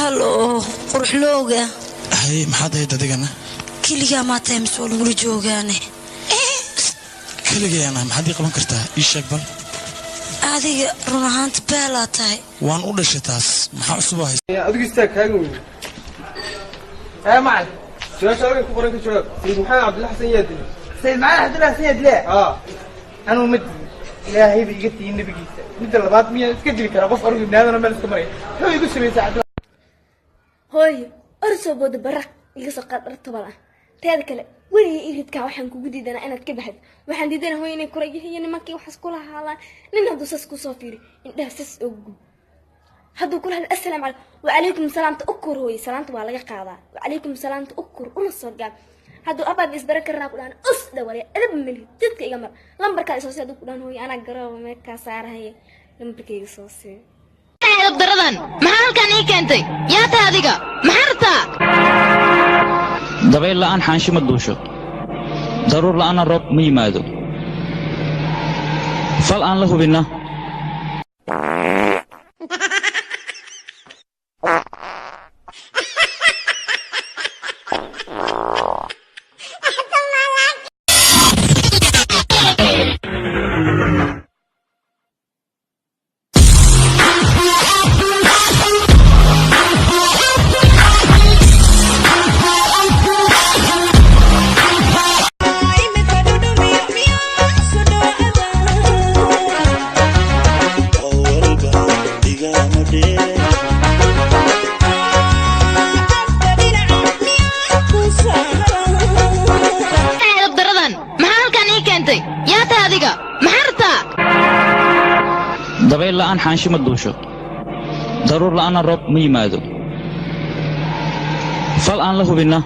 هلو قرح لوغا هاي محاد هيدا ديغانا كليغا ما تيمس ولا نقول جوغاني كليغا انا محاد يقبل كرتا اي شيك بل هذه رونهانت بيلا تاي وان u dhashay taas maxaa cusub ah adigu istaag kaaga weyn macal su'aasha halkan ku qoran ka jawaab sayid maxamed cabdillah xasan yaadil sayid maxamed cabdillah xasan yaadil anuu mid ilaahay bi iga tiin nabigiisa mid labaad miya iska dili kara qof argu ibnaadana meel iska maray wuxuu igu sameeyay cabdillah hooy orso bood baraq iga soo qaad dharta bala teed kale wali iridka waxaan kugu diidanaa inaad ka baxdo waxaan diidanaa hooy inay kurayihiin nimankii wax isku lahaadaan nin haduu sas ku soo fiiri indhaha sas ugu haduu kula assalaamu alaykum salaamta ukur hooy salaamta waa laga qaadaa alaykum salaamta ukur una soo gaab haduu abaad isbarak karnaa ku dhaan us dhawale adab mali dadka iga mar lambarka soo saad ku dhaan hooy ana garoob ma ka saarahay lambarkayga soo sii daradan maxaa halkan ii keentay yaa taa adiga maxarta dabayl la'aan xaashi ma duusho daruur la'aan roob ma yimaado fal aan la hubinna dabayl la'aan xaashi ma duusho daruur la'aan roob ma yimaado fal aan la hubinna